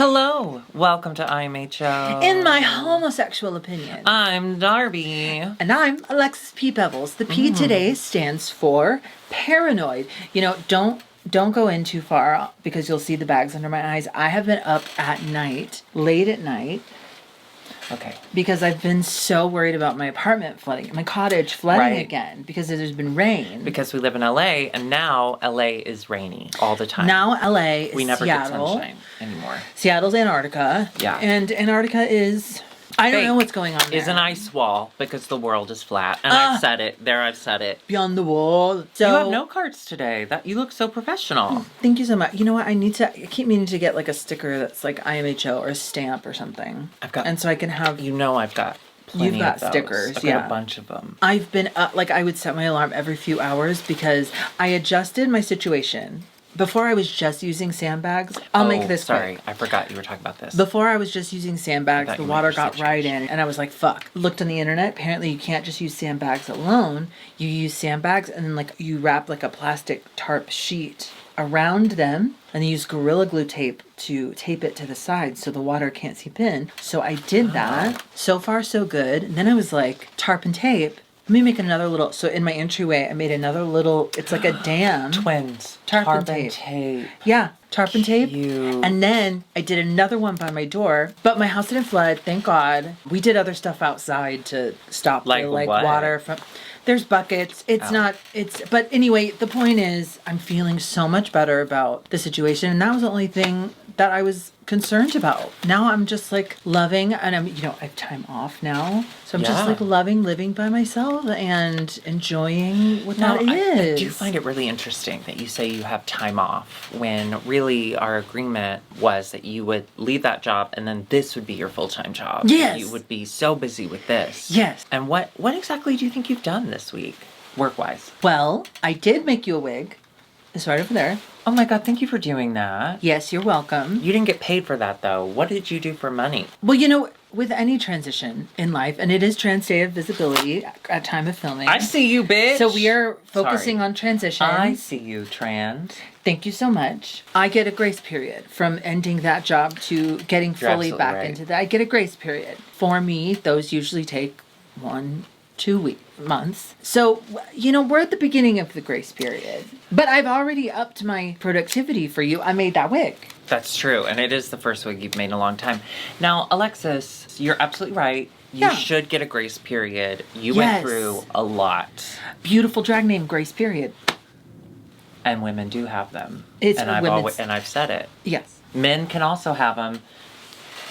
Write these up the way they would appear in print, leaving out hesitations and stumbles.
Hello, welcome to IMHO. In my homosexual opinion. I'm Darby. And I'm Alexis P. Bevels. The P today stands for paranoid. You know, don't go in too far because you'll see the bags under my eyes. I have been up at night, late at night. Okay. Because I've been so worried about my apartment flooding, my cottage flooding Right. again because there's been rain. Because we live in LA and now LA is rainy all the time. Now LA is we never Seattle. get sunshine anymore. Seattle's Antarctica. Yeah. And Antarctica is... I don't know what's going on there. Is an ice wall because the world is flat. And I've said it. I've said it. Beyond the wall. So, you have no cards today. You look so professional. Thank you so much. You know what? I keep meaning to get like a sticker that's like IMHO or a stamp or something. And so I can have... You know I've got plenty You've got of those. stickers, I've got a bunch of them. I've been I would set my alarm every few hours because I adjusted my situation. Before I was just using sandbags. I'll make this sorry. quick. I forgot you were talking about this. Before I was just using sandbags, the water got right in, and I was like, fuck. Looked on the internet. Apparently, you can't just use sandbags alone. You use sandbags, and then you wrap a plastic tarp sheet around them, and you use Gorilla Glue tape to tape it to the side so the water can't seep in. So I did that. So far, so good. And then I was like, tarp and tape. Let me make another little, so in my entryway, I made another little, it's like a dam. Twins. Tarp and tape. Yeah, tarp and tape. And then I did another one by my door, but my house didn't flood, thank God. We did other stuff outside to stop the water from, there's buckets. But anyway, the point is, I'm feeling so much better about the situation. And that was the only thing that I was concerned about. Now I'm just loving, and I have time off now. So I'm just loving living by myself and enjoying what that is. I do find it really interesting that you say you have time off when really our agreement was that you would leave that job and then this would be your full-time job. Yes. You would be so busy with this. Yes. And what exactly do you think you've done this week, work-wise? Well, I did make you a wig. It's right over there. Oh my God, thank you for doing that. Yes, you're welcome. You didn't get paid for that though. What did you do for money? Well, with any transition in life, and it is trans day of visibility at time of filming. I see you, bitch. So we are focusing on transition. I see you, trans. Thank you so much. I get a grace period from ending that job to getting fully back into that. I get a grace period. For me, those usually take 1-2 months. So, we're at the beginning of the grace period. But I've already upped my productivity for you. I made that wig. That's true. And it is the first wig you've made in a long time. Now, Alexis, you're absolutely right. You should get a grace period. You went through a lot. Beautiful drag name, grace period. And women do have them. I've said it. Yes. Men can also have them.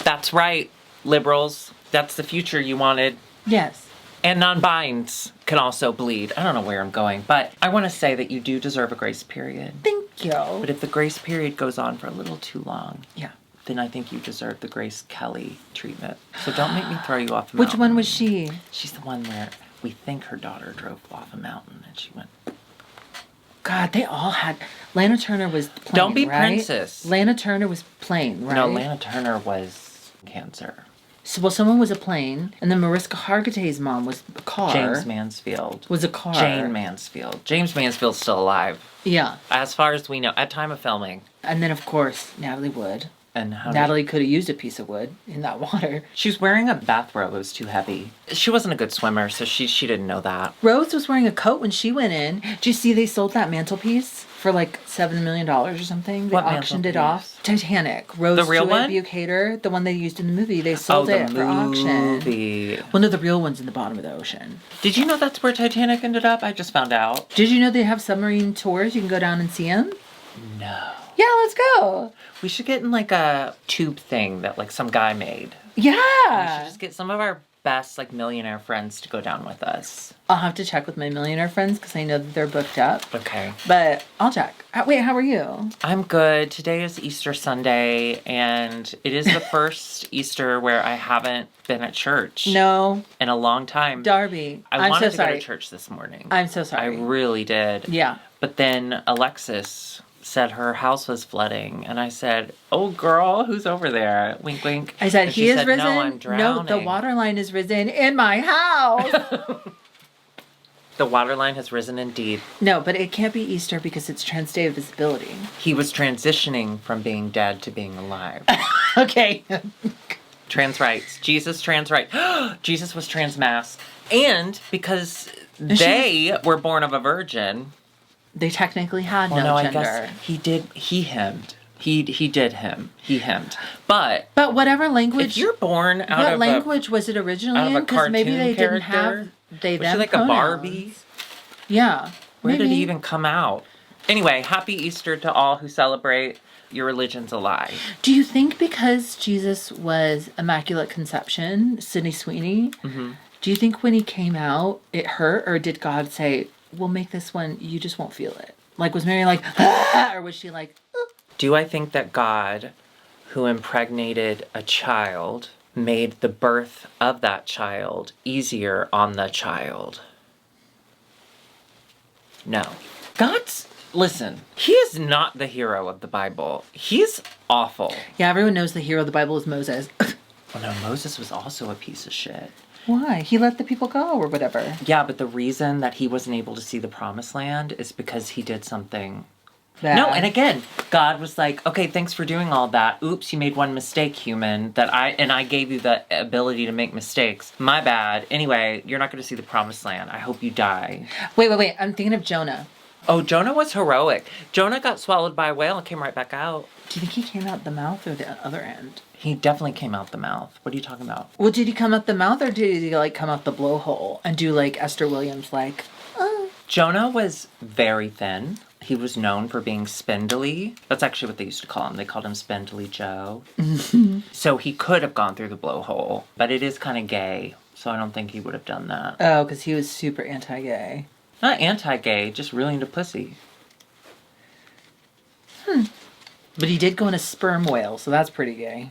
That's right, liberals. That's the future you wanted. Yes. And non-binds can also bleed. I don't know where I'm going, but I want to say that you do deserve a grace period. Thank you. But if the grace period goes on for a little too long, yeah, then I think you deserve the Grace Kelly treatment. So don't make me throw you off the mountain. Which one was she? She's the one where we think her daughter drove off a mountain and she went... God, they all had... Lana Turner was plain, Don't be right? princess. Lana Turner was plain, right? No, Lana Turner was cancer. So, someone was a plane, and then Mariska Hargitay's mom was a car. James Mansfield. Was a car. Jane Mansfield. James Mansfield's still alive. Yeah. As far as we know, at time of filming. And then, of course, Natalie Wood. And how Natalie could have used a piece of wood in that water. She was wearing a bathrobe. It was too heavy. She wasn't a good swimmer, so she didn't know that. Rose was wearing a coat when she went in. Did you see they sold that mantelpiece for $7 million or something? They auctioned it off. Titanic. Rose the real one? Bukater, the one they used in the movie. They sold it for auction. Well, no, the real one's in the bottom of the ocean. Did you know that's where Titanic ended up? I just found out. Did you know they have submarine tours? You can go down and see them? No. Yeah, let's go. We should get in a tube thing that some guy made. Yeah. We should just get some of our best millionaire friends to go down with us. I'll have to check with my millionaire friends because I know that they're booked up. Okay. But I'll check. Wait, how are you? I'm good. Today is Easter Sunday, and it is the first Easter where I haven't been at church. No. In a long time. Darby, I wanted to go to church this morning. I'm so sorry. I really did. Yeah. But then Alexis said her house was flooding, and I said, "Oh, girl, who's over there?" Wink, wink. I said, "He is risen." No, I'm drowning. No, the water line is risen in my house. The water line has risen indeed. No, but it can't be Easter because it's Trans Day of Visibility. He was transitioning from being dead to being alive. Okay. Trans rights. Jesus trans right. Jesus was trans mass. And because they were born of a virgin. They technically had no gender. I guess he hemmed. He did him. He hemmed. But whatever language. If you're born out of what language was it originally in? Because maybe they didn't have they them like pronouns. A Barbie? Yeah. Where did he even come out? Anyway, happy Easter to all who celebrate. Your religion's a lie. Do you think because Jesus was Immaculate Conception, Sydney Sweeney, do you think when he came out, it hurt? Or did God say, we'll make this one, you just won't feel it? Like, was Mary like, ah? Or was she like, oh? Do I think that God, who impregnated a child, made the birth of that child easier on the child? No. Listen, he is not the hero of the Bible. He's awful. Yeah, everyone knows the hero of the Bible is Moses. Well, no, Moses was also a piece of shit. Why? He let the people go or whatever. Yeah, but the reason that he wasn't able to see the promised land is because he did something bad. No, and again, God was like, okay, thanks for doing all that. Oops, you made one mistake, human, I gave you the ability to make mistakes. My bad. Anyway, you're not going to see the promised land. I hope you die. Wait. I'm thinking of Jonah. Oh, Jonah was heroic. Jonah got swallowed by a whale and came right back out. Do you think he came out the mouth or the other end? He definitely came out the mouth. What are you talking about? Well, did he come out the mouth or did he, like, come out the blowhole and do, like, Esther Williams, like, oh? Jonah was very thin. He was known for being spindly. That's actually what they used to call him. They called him Spindly Joe. So he could have gone through the blowhole, but it is kind of gay, so I don't think he would have done that. Oh, because he was super anti-gay. Not anti-gay, just really into pussy. But he did go in a sperm whale, so that's pretty gay.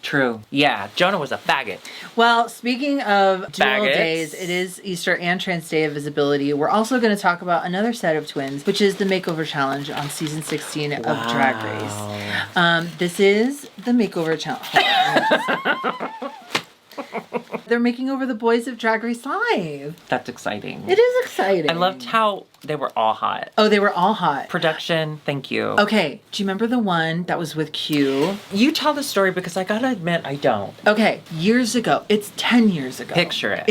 True. Yeah, Jonah was a faggot. Well, speaking of dual Faggots. days, it is Easter and Trans Day of Visibility. We're also going to talk about another set of twins, which is the Makeover Challenge on season 16 of Drag Race. This is the Makeover Challenge. They're making over the boys of Drag Race Live. That's exciting. It is exciting. I loved how they were all hot. Oh, they were all hot. Production, thank you. Okay, do you remember the one that was with Q? You tell the story because I gotta admit I don't. Okay, years ago. It's 10 years ago. Picture it.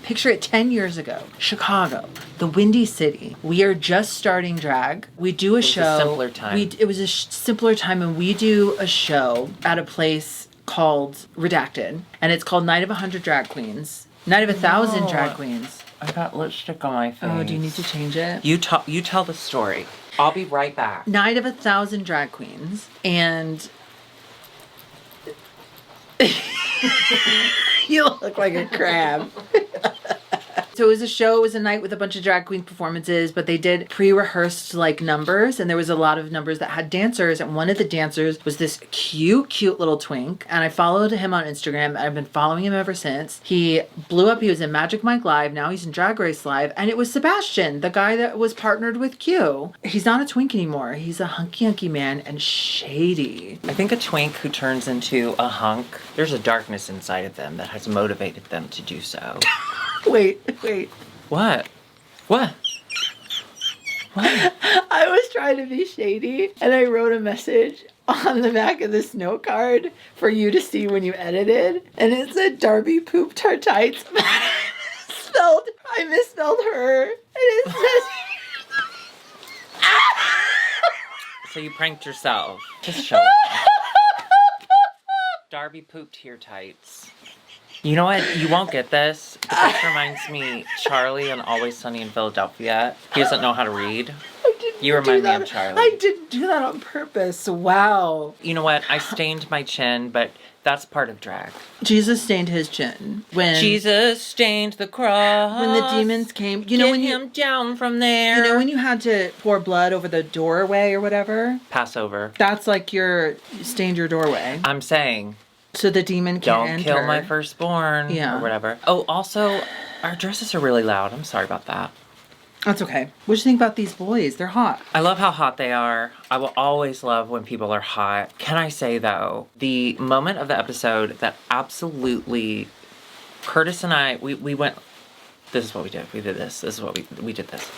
Picture it 10 years ago. Chicago, the Windy City. We are just starting drag. We do a show. It was a simpler time. It was a simpler time, and we do a show at a place called Redacted, and it's called Night of 100 Drag Queens. Night of 1,000 Drag Queens. I got lipstick on my face. Oh, do you need to change it? You tell the story. I'll be right back. Night of 1,000 Drag Queens, and you look like a crab. So it was a show, it was a night with a bunch of drag queen performances, but they did pre-rehearsed like numbers, and there was a lot of numbers that had dancers, and one of the dancers was this cute little twink, and I followed him on Instagram. I've been following him ever since. He blew up, he was in Magic Mike Live, now he's in Drag Race Live, and it was Sebastian, the guy that was partnered with Q. He's not a twink anymore, he's a hunky man and shady. I think a twink who turns into a hunk, there's a darkness inside of them that has motivated them to do so. Wait. What? I was trying to be shady, and I wrote a message on the back of this note card for you to see when you edited, and it said Darby pooped her tights. I misspelled her, and it says... So you pranked yourself. Just show it. Darby pooped here tights. You know what? You won't get this. But this reminds me, Charlie on Always Sunny in Philadelphia. He doesn't know how to read. You remind me of Charlie. I didn't do that on purpose. Wow. You know what? I stained my chin, but that's part of drag. Jesus stained his chin. Jesus stained the cross. When the demons came. Him down from there. You know when you had to pour blood over the doorway or whatever? Passover. That's like you stained your doorway. I'm saying... So the demon can't enter. Don't kill my firstborn. Yeah. Or whatever. Oh, also, our dresses are really loud. I'm sorry about that. That's okay. What do you think about these boys? They're hot. I love how hot they are. I will always love when people are hot. Can I say, though, the moment of the episode that absolutely... Curtis and I, we went... This is what we did. We did this. This is what we did this.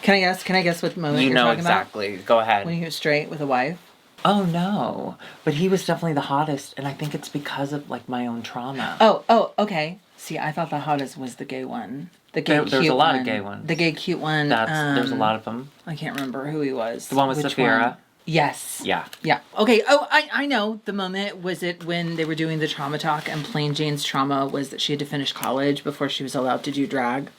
Can I guess what moment you're talking about? Exactly. Go ahead. When he was straight with a wife? Oh, no. But he was definitely the hottest, and I think it's because of, like, my own trauma. Oh, okay. See, I thought the hottest was the gay one. The gay cute There's a lot one. of gay ones. The gay cute one. There's a lot of them. I can't remember who he was. The one with Saphira? Yes. Yeah. Yeah. Okay. Oh, I know. The moment, was it when they were doing the trauma talk and Plain Jane's trauma was that she had to finish college before she was allowed to do drag?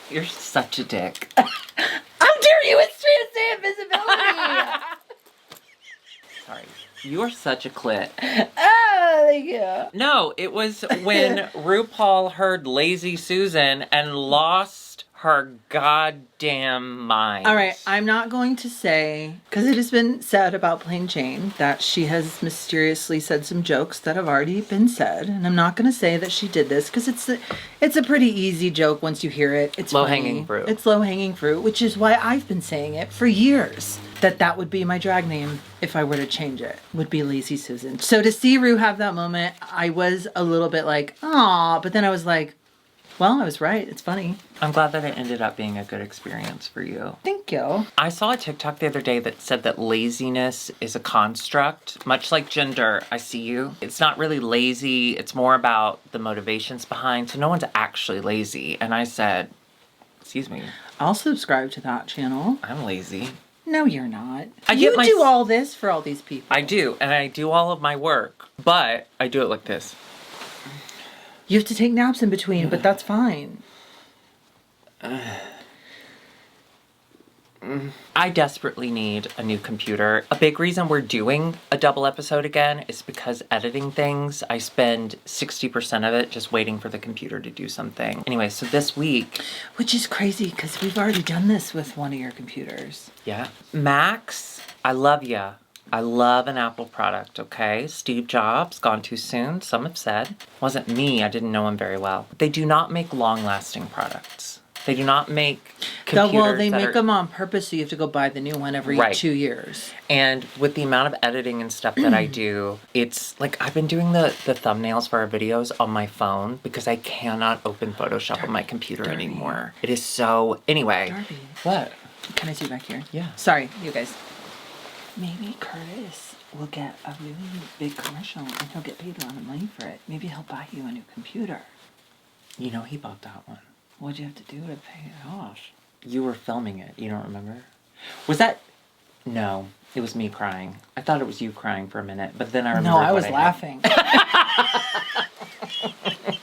You're such a dick. How dare you? It's trying to say invisibility. Sorry. You are such a clit. Oh, thank you. No, it was when RuPaul heard Lazy Susan and lost her goddamn mind. All right, I'm not going to say, because it has been said about Plain Jane that she has mysteriously said some jokes that have already been said, and I'm not going to say that she did this because it's a pretty easy joke once you hear it. It's low-hanging fruit. It's low-hanging fruit, which is why I've been saying it for years. That would be my drag name if I were to change it, would be Lazy Susan. So to see Ru have that moment, I was a little bit like, aw, but then I was like, well, I was right. It's funny. I'm glad that it ended up being a good experience for you. Thank you. I saw a TikTok the other day that said that laziness is a construct, much like gender. I see you. It's not really lazy. It's more about the motivations behind. So no one's actually lazy. And I said, excuse me. I'll subscribe to that channel. I'm lazy. No, you're not. You do all this for all these people. I do. And I do all of my work. But I do it like this. You have to take naps in between, but that's fine. I desperately need a new computer. A big reason we're doing a double episode again is because editing things, I spend 60% of it just waiting for the computer to do something. Anyway, so this week... Which is crazy, because we've already done this with one of your computers. Yeah. Max, I love ya. I love an Apple product, okay? Steve Jobs, gone too soon, some have said. Wasn't me, I didn't know him very well. They do not make long-lasting products. They do not make computers well, they make them on purpose, so you have to go buy the new one every 2 years. And with the amount of editing and stuff that I do, it's like I've been doing the thumbnails for our videos on my phone because I cannot open Photoshop on my computer anymore. It is so... Anyway. Darby. What? Can I see back here? Yeah. Sorry, you guys. Maybe Curtis will get a really big commercial and he'll get paid a lot of money for it. Maybe he'll buy you a new computer. You know he bought that one. What'd you have to do to pay it off? You were filming it. You don't remember? Was that... No. It was me crying. I thought it was you crying for a minute, but then I remembered. No, I was laughing.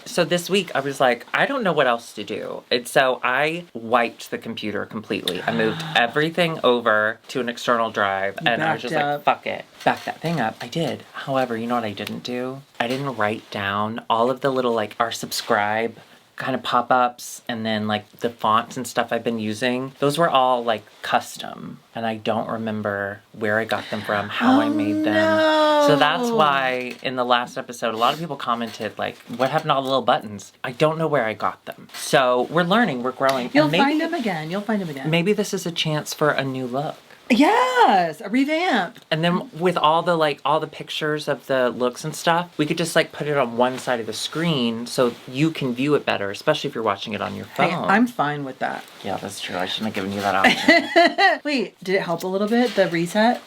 So this week I was like, I don't know what else to do. And so I wiped the computer completely. I moved everything over to an external drive and I was just like, fuck it. Back that thing up. I did. However, you know what I didn't do? I didn't write down all of the little like our subscribe kind of pop-ups and then like the fonts and stuff I've been using. Those were all like custom and I don't remember where I got them from, how I made them. No. So that's why in the last episode, a lot of people commented like, what happened to all the little buttons? I don't know where I got them. So we're learning, we're growing. You'll find them again. You'll find them again. Maybe this is a chance for a new look. Yes, a revamp. And then with all the pictures of the looks and stuff, we could just like put it on one side of the screen so you can view it better, especially if you're watching it on your phone. Hey, I'm fine with that. Yeah, that's true. I shouldn't have given you that option. Wait, did it help a little bit, the reset?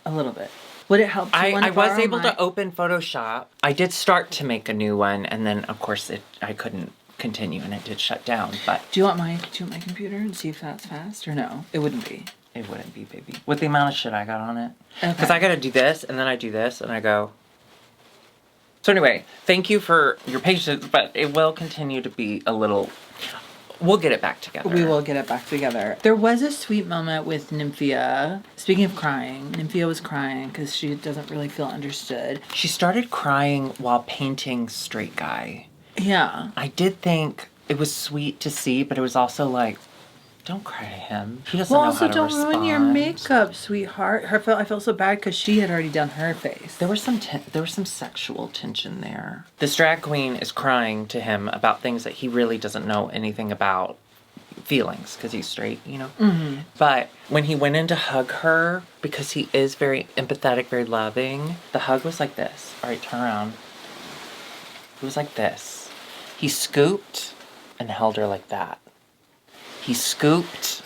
A little bit. Would it help? I was able to open Photoshop. I did start to make a new one, and then of course I couldn't continue and it did shut down. But do you want my computer and see if that's fast or no? It wouldn't be. It wouldn't be, baby. With the amount of shit I got on it. Because I got to do this and then I do this and I go. So anyway, thank you for your patience, but it will continue to be a little. We'll get it back together. We will get it back together. There was a sweet moment with Nymphia. Speaking of crying, Nymphia was crying because she doesn't really feel understood. She started crying while painting Straight Guy. Yeah. I did think it was sweet to see, but it was also like, don't cry to him. He doesn't know how to respond. Also, don't ruin your makeup, sweetheart. I felt so bad because she had already done her face. There was some sexual tension there. This drag queen is crying to him about things that he really doesn't know anything about. Feelings, because he's straight, you know? Mm-hmm. But when he went in to hug her, because he is very empathetic, very loving, the hug was like this. All right, turn around. It was like this. He scooped and held her like that. He scooped.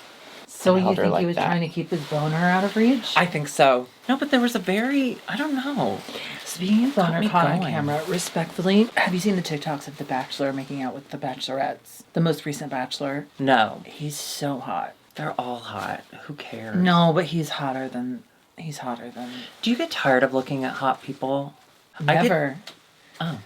So you think he was trying to keep his boner out of reach? I think so. No, but there was I don't know. Speaking of boner caught on camera, respectfully, have you seen the TikToks of The Bachelor making out with the Bachelorettes? The most recent Bachelor? No. He's so hot. They're all hot. Who cares? No, but he's hotter than... Do you get tired of looking at hot people? Never. Oh.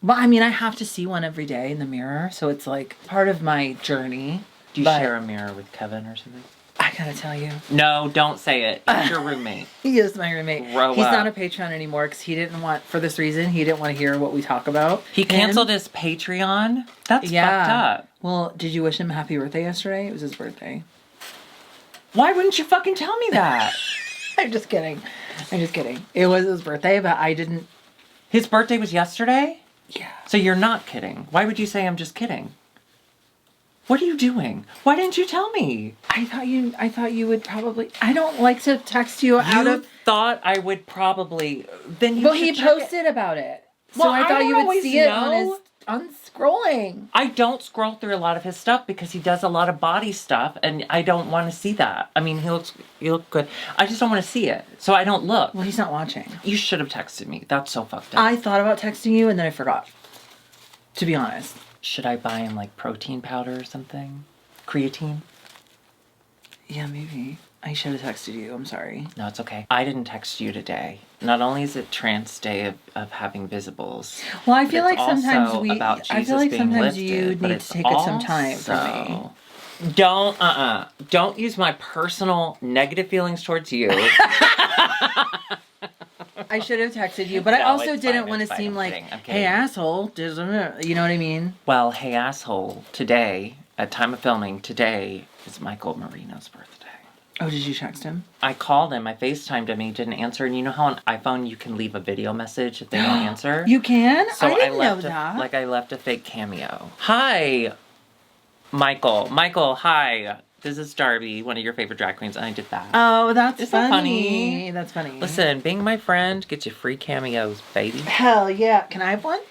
Well, I mean, I have to see one every day in the mirror, so it's like part of my journey. Do you share a mirror with Kevin or something? I gotta tell you. No, don't say it. He's your roommate. He is my roommate. He's not a Patron anymore because he didn't want, for this reason, he didn't want to hear what we talk about. He canceled his Patreon? That's fucked up. Well, did you wish him happy birthday yesterday? It was his birthday. Why wouldn't you fucking tell me that? I'm just kidding. It was his birthday, but I didn't. His birthday was yesterday? Yeah. So you're not kidding. Why would you say I'm just kidding? What are you doing? Why didn't you tell me? I thought you would probably... I don't like to text you out of... You thought I would probably... Then you Well, he posted about it. So I thought you would see it on scrolling. I don't scroll through a lot of his stuff because he does a lot of body stuff and I don't want to see that. I mean, he looks good. I just don't want to see it. So I don't look. Well, he's not watching. You should have texted me. That's so fucked up. I thought about texting you and then I forgot. To be honest. Should I buy him like protein powder or something? Creatine? Yeah, maybe. I should have texted you. I'm sorry. No, it's okay. I didn't text you today. Not only is it Trans Day of having visibles. Well, I feel like sometimes you need to take some time for me. Don't use my personal negative feelings towards you. I should have texted you, but I also didn't want to seem like, hey, asshole. You know what I mean? Well, hey, asshole. Today, at time of filming, today is Michael Marino's birthday. Oh, did you text him? I called him. I FaceTimed him. He didn't answer. And you know how on iPhone you can leave a video message if they don't answer? You can? So I didn't know that. I left a fake cameo. Hi, Michael. Michael, hi. This is Darby, one of your favorite drag queens, and I did that. Oh, that's Isn't that funny. That's funny. Listen, being my friend gets you free cameos, baby. Hell yeah. Can I have one?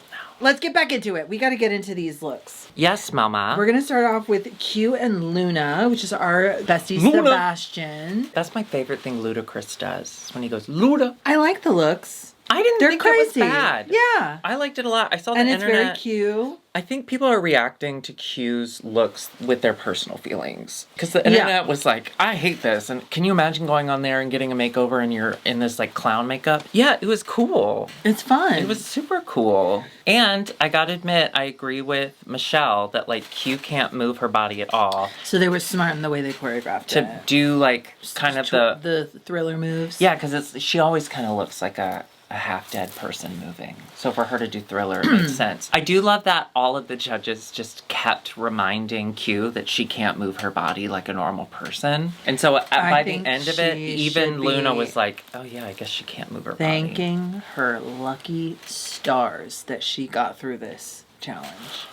No. Let's get back into it. We got to get into these looks. Yes, mama. We're going to start off with Q and Luna, which is our bestie Sebastian. That's my favorite thing Ludacris does, when he goes, Luda. I like the looks. I didn't think crazy. It was bad. Yeah. I liked it a lot. I saw the internet. And it's very cute. I think people are reacting to Q's looks with their personal feelings. Because the internet was like, I hate this. And can you imagine going on there and getting a makeover and you're in this like clown makeup? Yeah, it was cool. It's fun. It was super cool. And I gotta admit, I agree with Michelle that like Q can't move her body at all. So they were smart in the way they choreographed to it. To do like kind of the thriller moves. Yeah, because she always kind of looks like a half-dead person moving. So for her to do thriller, it makes sense. I do love that all of the judges just kept reminding Q that she can't move her body like a normal person. And so by the end of it, even Luna was like, oh yeah, I guess she can't move her body. Thanking her lucky stars that she got through this challenge.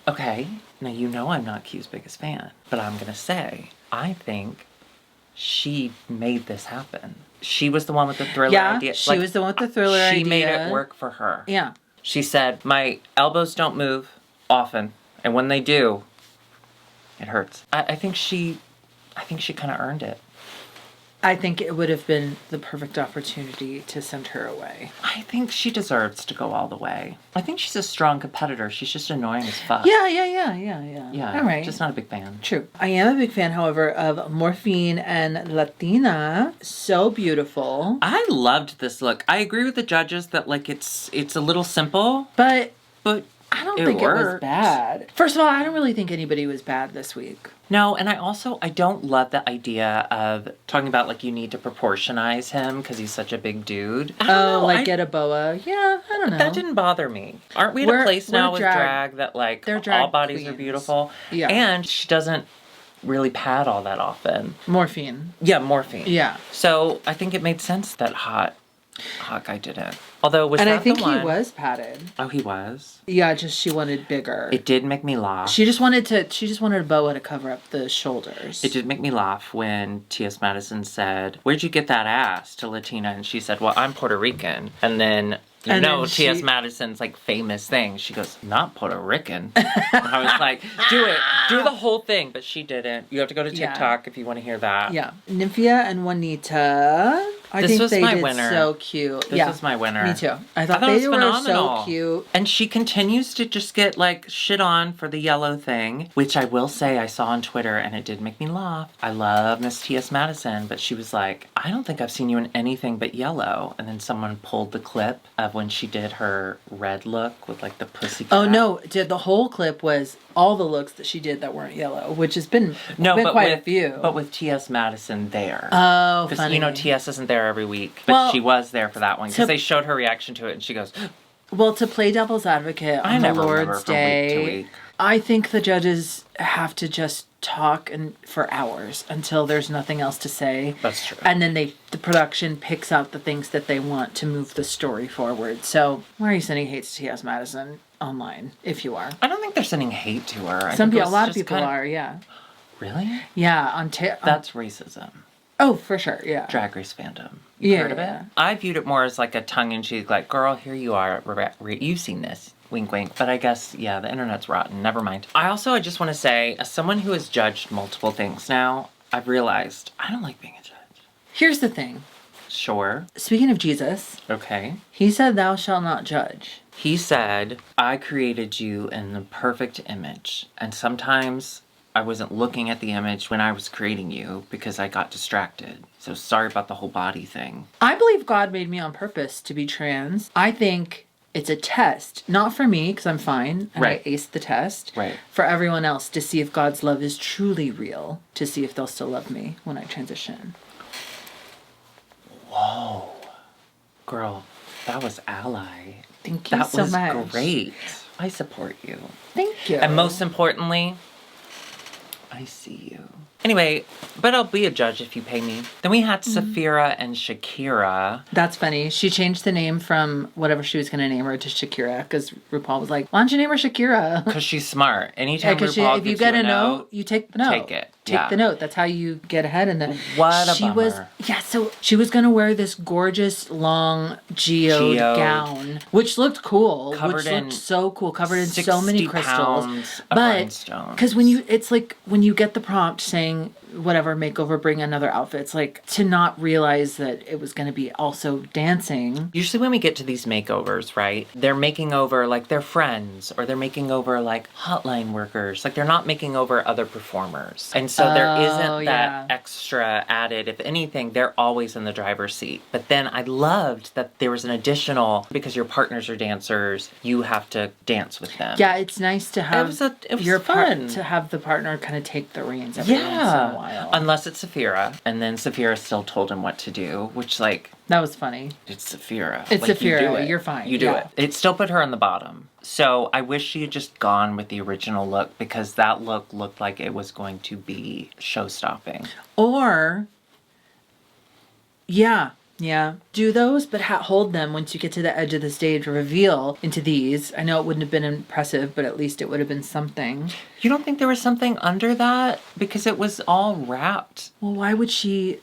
Okay, now you know I'm not Q's biggest fan, but I'm gonna say, I think she made this happen. She was the one with the thriller idea. She was the one with the thriller idea. She made it work for her. Yeah. She said, my elbows don't move often, and when they do, it hurts. I think she kind of earned it. I think it would have been the perfect opportunity to send her away. I think she deserves to go all the way. I think she's a strong competitor. She's just annoying as fuck. Yeah. All right. Just not a big fan. True. I am a big fan, however, of Morphine and Latina. So beautiful. I loved this look. I agree with the judges that like it's a little simple, but I don't think it was bad. First of all, I don't really think anybody was bad this week. No, and I don't love the idea of talking about like you need to proportionize him because he's such a big dude. Get a boa. Yeah, I don't know. That didn't bother me. Aren't we at a place now with drag that like all bodies queens. Are beautiful? Yeah. And she doesn't really pad all that often. Morphine. Yeah, morphine. Yeah. So I think it made sense that hot guy didn't. Although I think he was padded. Oh, he was? Yeah, just she wanted bigger. It did make me laugh. She just wanted a boa to cover up the shoulders. It did make me laugh when T.S. Madison said, "Where'd you get that ass?" to Latina, and she said, "Well, I'm Puerto Rican." And then You know, T.S. Madison's like famous thing. She goes, not Puerto Rican. And I was like, do it. Do the whole thing. But she didn't. You have to go to TikTok if you want to hear that. Yeah. Nymphia and Juanita. I think they did so cute. This was my winner. Me too. I thought they were so cute. And she continues to just get like shit on for the yellow thing, which I will say I saw on Twitter and it did make me laugh. I love Miss T.S. Madison, but she was like, I don't think I've seen you in anything but yellow. And then someone pulled the clip of when she did her red look with like the pussycat. Oh no, the whole clip was all the looks that she did that weren't yellow, which has been quite a few. But with T.S. Madison there. Oh, funny. Because, you know, T.S. isn't there every week. But she was there for that one. Because they showed her reaction to it and she goes... Well, to play devil's advocate on the Lord's Day, I think the judges have to just talk for hours until there's nothing else to say. That's true. And then the production picks out the things that they want to move the story forward. So why are you sending hate to T.S. Madison online, if you are? I don't think they're sending hate to her. A lot of people are, yeah. Really? Yeah. That's racism. Oh, for sure, yeah. Drag Race fandom. Heard of it? I viewed it more as like a tongue-in-cheek, like, girl, here you are, you've seen this. Wink, wink. But I guess, the internet's rotten. Never mind. I just want to say, as someone who has judged multiple things now, I've realized I don't like being a judge. Here's the thing. Sure. Speaking of Jesus. Okay. He said, thou shalt not judge. He said, I created you in the perfect image. And sometimes I wasn't looking at the image when I was creating you because I got distracted. So sorry about the whole body thing. I believe God made me on purpose to be trans. I think it's a test. Not for me, because I'm fine. And I aced the test. Right. For everyone else, to see if God's love is truly real. To see if they'll still love me when I transition. Whoa. Girl, that was ally. Thank you so much. That was great. I support you. Thank you. And most importantly, I see you. Anyway, but I'll be a judge if you pay me. Then we had Sapphira and Shakira. That's funny. She changed the name from whatever she was going to name her to Shakira because RuPaul was like, why don't you name her Shakira? Because she's smart. Anytime RuPaul if you get a note, you take the note. Take it. Take the note. That's how you get ahead. And then what a bummer. So she was going to wear this gorgeous long geode gown, which looked cool. Looked so cool. Covered in so many crystals. But because it's like when you get the prompt saying whatever makeover, bring another outfit. It's like to not realize that it was going to be also dancing. Usually when we get to these makeovers, right, they're making over like their friends or they're making over like hotline workers. Like they're not making over other performers. And so there isn't that extra added. If anything, they're always in the driver's seat. But then I loved that there was an additional, because your partners are dancers, you have to dance with them. Yeah, it's nice to have it was fun. To have the partner kind of take the reins every once in a while. Unless it's Sapphira. And then Sapphira still told him what to do, which like... That was funny. It's Sapphira. It's Sapphira. You're fine. You do it. It still put her on the bottom. So I wish she had just gone with the original look because that look looked like it was going to be show-stopping. Or... Yeah, do those, but hold them once you get to the edge of the stage. Reveal into these. I know it wouldn't have been impressive, but at least it would have been something. You don't think there was something under that? Because it was all wrapped. Well, why would she...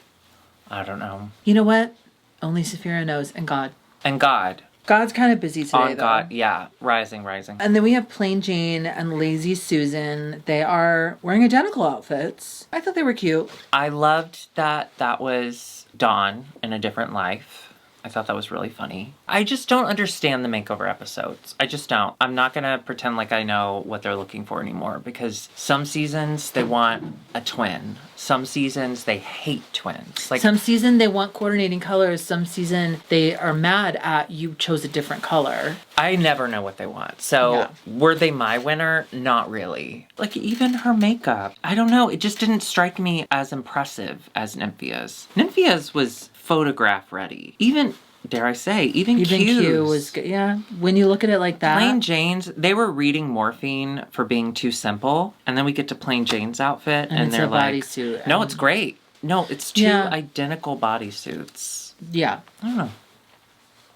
I don't know. You know what? Only Sapphira knows, and God. And God. God's kind of busy today, though. God, yeah. Rising. And then we have Plain Jane and Lazy Susan. They are wearing identical outfits. I thought they were cute. I loved that was Dawn in a different life. I thought that was really funny. I just don't understand the makeover episodes. I just don't. I'm not going to pretend like I know what they're looking for anymore because some seasons they want a twin. Some seasons they hate twins. Like some season they want coordinating colors. Some season they are mad at you chose a different color. I never know what they want. So were they my winner? Not really. Like even her makeup. I don't know. It just didn't strike me as impressive as Nymphia's. Nymphia's was photograph ready. Even, dare I say, even Q was good. Yeah, when you look at it like that. Plain Jane's, they were reading morphine for being too simple. And then we get to Plain Jane's outfit and they're like, bodysuit. No, it's great. No, it's two identical bodysuits. Yeah. I don't know.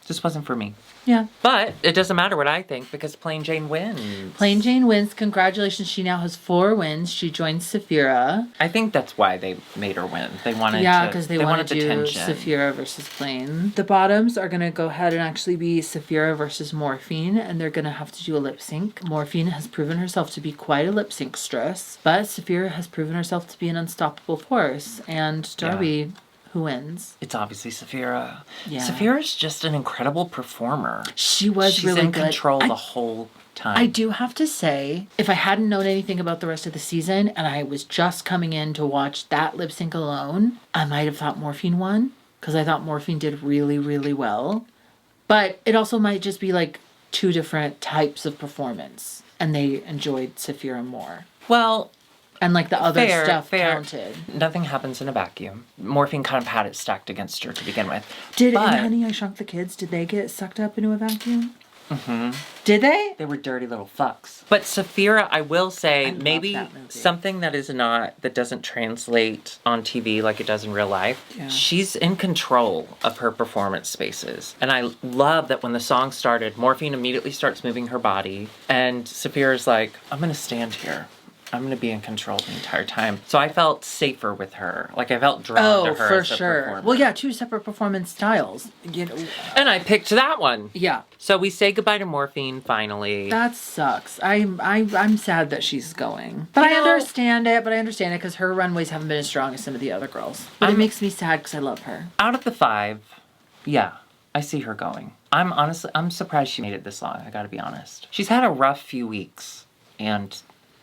Just wasn't for me. Yeah. But it doesn't matter what I think because Plain Jane wins. Plain Jane wins. Congratulations. She now has 4 wins. She joins Sapphira. I think that's why they made her win. They wanted because they wanted to do Sapphira versus Plain. The bottoms are going to go ahead and actually be Sapphira versus Morphine, and they're going to have to do a lip sync. Morphine has proven herself to be quite a lip sync stress, but Sapphira has proven herself to be an unstoppable force. And Darby... Who wins? It's obviously Sapphira. Yeah. Sapphira's just an incredible performer. She's really good. She's in control the whole time. I do have to say, if I hadn't known anything about the rest of the season and I was just coming in to watch that lip sync alone, I might have thought Morphine won because I thought Morphine did really, really well. But it also might just be like 2 different types of performance and they enjoyed Sapphira more. Well... And like the other stuff counted. Nothing happens in a vacuum. Morphine kind of had it stacked against her to begin with. In Honey, I Shrunk the Kids, did they get sucked up into a vacuum? Mm-hmm. Did they? They were dirty little fucks. But Sapphira, I will say, maybe something that doesn't translate on TV like it does in real life. Yeah. She's in control of her performance spaces. And I love that when the song started, Morphine immediately starts moving her body. And Sapphira's like, I'm going to stand here. I'm going to be in control the entire time. So I felt safer with her. Like, I felt drawn to her for as a sure. performer. Well, yeah, 2 separate performance styles. You know. And I picked that one. Yeah. So we say goodbye to Morphine, finally. That sucks. I'm sad that she's going. But I understand it because her runways haven't been as strong as some of the other girls. But it makes me sad because I love her. Out of the 5, yeah, I see her going. I'm surprised she made it this long, I gotta be honest. She's had a rough few weeks. And...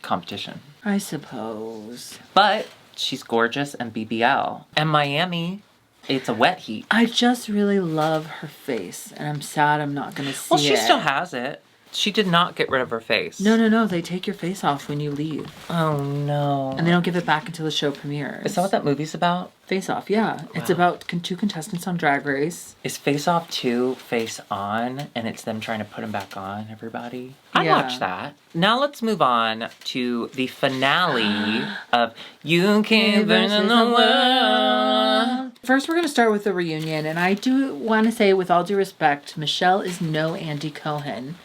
competition. I suppose. But she's gorgeous and BBL. And Miami, it's a wet heat. I just really love her face. And I'm sad I'm not going to see it. Well, she still has it. She did not get rid of her face. No. They take your face off when you leave. Oh, no. And they don't give it back until the show premieres. Is that what that movie's about? Face Off, yeah. Wow. It's about 2 contestants on Drag Race. Is Face Off 2 Face On, and it's them trying to put him back on, everybody? I'd watch that. Now let's move on to the finale of You Can't Burn in the World. First, we're going to start with the reunion, and I do want to say, with all due respect, Michelle is no Andy Cohen.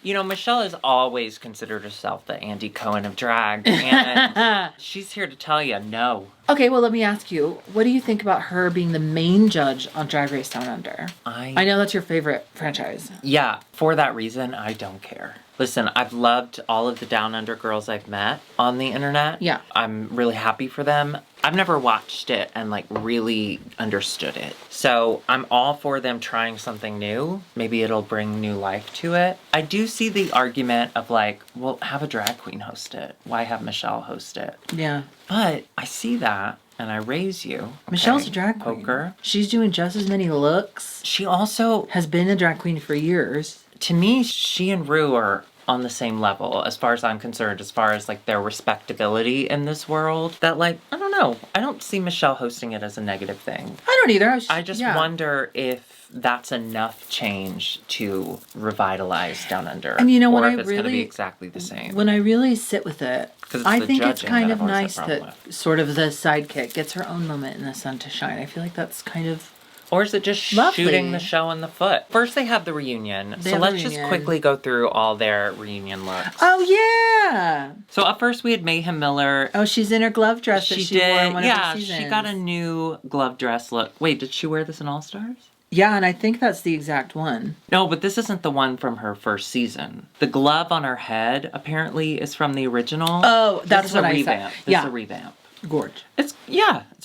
You know, Michelle has always considered herself the Andy Cohen of drag, and she's here to tell you no. Okay, well, let me ask you, what do you think about her being the main judge on Drag Race Down Under? I know that's your favorite franchise. Yeah, for that reason, I don't care. Listen, I've loved all of the Down Under girls I've met on the internet. Yeah. I'm really happy for them. I've never watched it and, like, really understood it. So I'm all for them trying something new. Maybe it'll bring new life to it. I do see the argument of, like, well, have a drag queen host it. Why have Michelle host it? Yeah. But I see that. And I raise you. Okay? Michelle's a drag queen. Poker. She's doing just as many looks. She also has been a drag queen for years. To me, she and Ru are on the same level as far as I'm concerned, as far as like their respectability in this world. That like, I don't know. I don't see Michelle hosting it as a negative thing. I don't either. I just wonder if that's enough change to revitalize Down Under. And you know, or when if it's going to be exactly the same. When I really sit with it, I think it's kind of nice that sort of the sidekick gets her own moment in the sun to shine. I feel like that's kind of... Or is it just shooting the show in the foot? First, they have the reunion. So let's just quickly go through all their reunion looks. Oh, yeah. So up first, we had Mayhem Miller. Oh, she's in her glove dress that she wore in one of her seasons. She got a new glove dress look. Wait, did she wear this in All Stars? Yeah, and I think that's the exact one. No, but this isn't the one from her first season. The glove on her head, apparently, is from the original. Oh, that's what I said. This is a revamp. Gorge. It's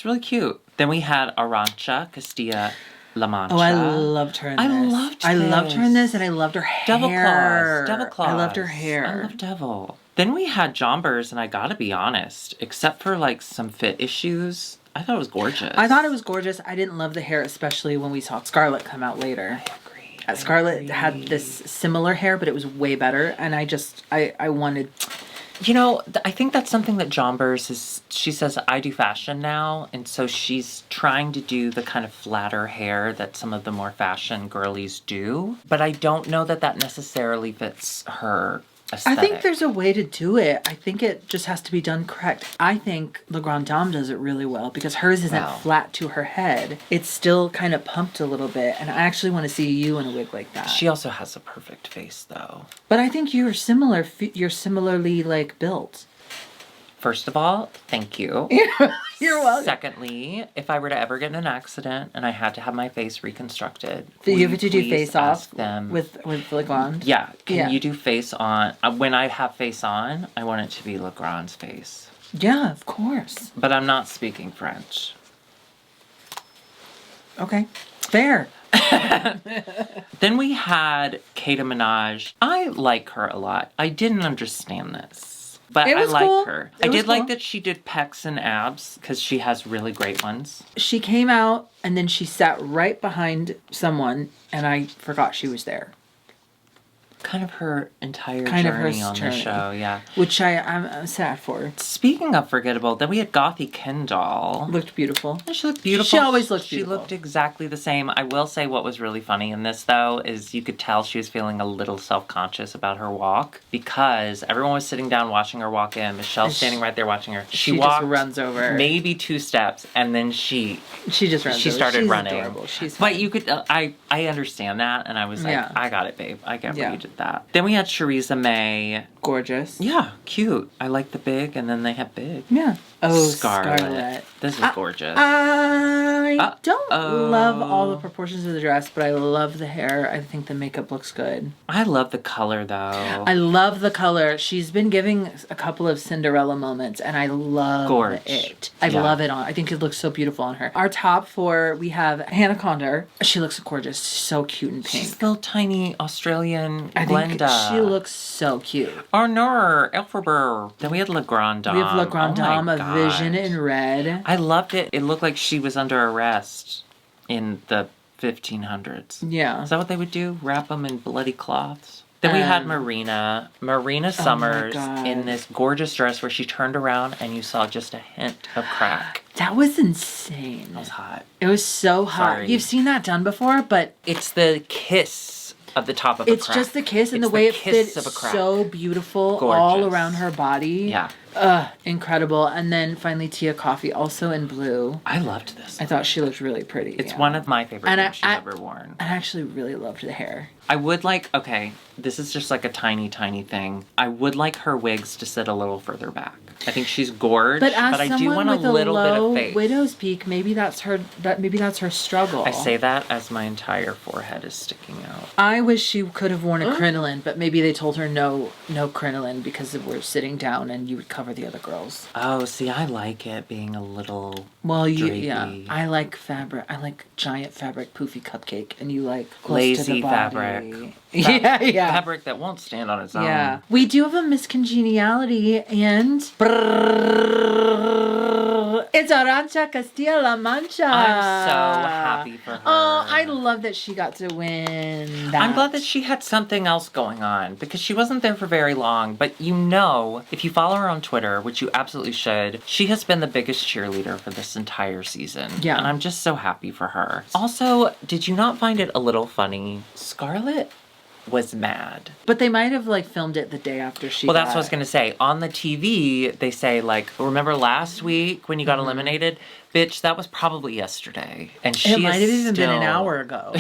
really cute. Then we had Arancha Castilla-La Mancha. Oh, I loved her in this. I loved her in this, and I loved her hair. Devil Claws. I loved her hair. I love Devil. Then we had Jombers, and I gotta be honest, except for like some fit issues, I thought it was gorgeous. I didn't love the hair, especially when we saw Scarlett come out later. I agree. Scarlett had this similar hair, but it was way better, and I wanted... You know, I think that's something that Jombers is... She says, I do fashion now, and so she's trying to do the kind of flatter hair that some of the more fashion girlies do. But I don't know that that necessarily fits her aesthetic. I think there's a way to do it. I think it just has to be done correct. I think La Grande Dame does it really well because hers isn't flat to her head. It's still kind of pumped a little bit, and I actually want to see you in a wig like that. She also has a perfect face, though. But I think you're similar. You're similarly, like, built. First of all, thank you. You're welcome. Secondly, if I were to ever get in an accident and I had to have my face reconstructed, do you have to do face off them, with La Grande? Yeah. Can you do face on? When I have face on, I want it to be La Grande's face. Yeah, of course. But I'm not speaking French. Okay. Fair. Then we had Kata Minaj. I like her a lot. I didn't understand this. But I like her. I did like that she did pecs and abs because she has really great ones. She came out and then she sat right behind someone and I forgot she was there. Kind of her entire journey on the show, yeah. Which I'm sad for. Speaking of forgettable, then we had Gothy Kendall. Looked beautiful. And she looked beautiful. She always looked beautiful. She looked exactly the same. I will say what was really funny in this, though, is you could tell she was feeling a little self-conscious about her walk because everyone was sitting down watching her walk in. Michelle's standing right there watching her. She walked, just runs over. Maybe 2 steps, and then she just runs She over. started She's running. Adorable. She's but fine. you could, I understand that, and I was like, I got it, babe. I get why you did that. Then we had Theresa May. Gorgeous. Yeah, cute. I like the big, and then they have big. Yeah. Oh, Scarlett. This is gorgeous. I don't love all the proportions of the dress, but I love the hair. I think the makeup looks good. I love the color, though. I love the color. She's been giving a couple of Cinderella moments, and I love it. I love it on. I think it looks so beautiful on her. Our top 4, we have Hannah Condor. She looks gorgeous. So cute and pink. She's a little tiny Australian I Glenda. think she looks so cute. Honor, Elphaba. Then we had La Grande Dame. We have La Grande Dame, a vision in red. I loved it. It looked like she was under arrest in the 1500s. Yeah. Is that what they would do? Wrap them in bloody cloths? Then we had Marina Summers in this gorgeous dress where she turned around and you saw just a hint of crack. That was insane. That was hot. It was so hot. Sorry. You've seen that done before, but... It's the kiss of the top of a crack. It's just the kiss and the way it fits so beautiful all around her body. Yeah. Incredible. And then finally Tia Coffee, also in blue. I loved this. I thought she looked really pretty. It's one of my favorite things she's ever worn. I actually really loved the hair. I would like, okay, this is just like a tiny, tiny thing. I would like her wigs to sit a little further back. I think she's gorgeous, but I do want a little bit of face. Widow's peak, maybe that's her struggle. I say that as my entire forehead is sticking out. I wish she could have worn a crinoline, but maybe they told her no crinoline because we're sitting down and you would cover the other girls. Oh, see, I like it being a little drapey. I like fabric. I like giant fabric poofy cupcake, and you like close lazy to the body. fabric. Fabric that won't stand on its own. Yeah. We do have a miscongeniality, and it's Arantxa Castilla-La Mancha. I'm so happy for her. Oh, I love that she got to win that. I'm glad that she had something else going on because she wasn't there for very long. But if you follow her on Twitter, which you absolutely should, she has been the biggest cheerleader for this entire season. Yeah. And I'm just so happy for her. Also, did you not find it a little funny? Scarlett was mad. But they might have filmed it the day after she that's what I was going to say. On the TV, they say remember last week when you got eliminated? Bitch, that was probably yesterday. And it might have even been an hour ago.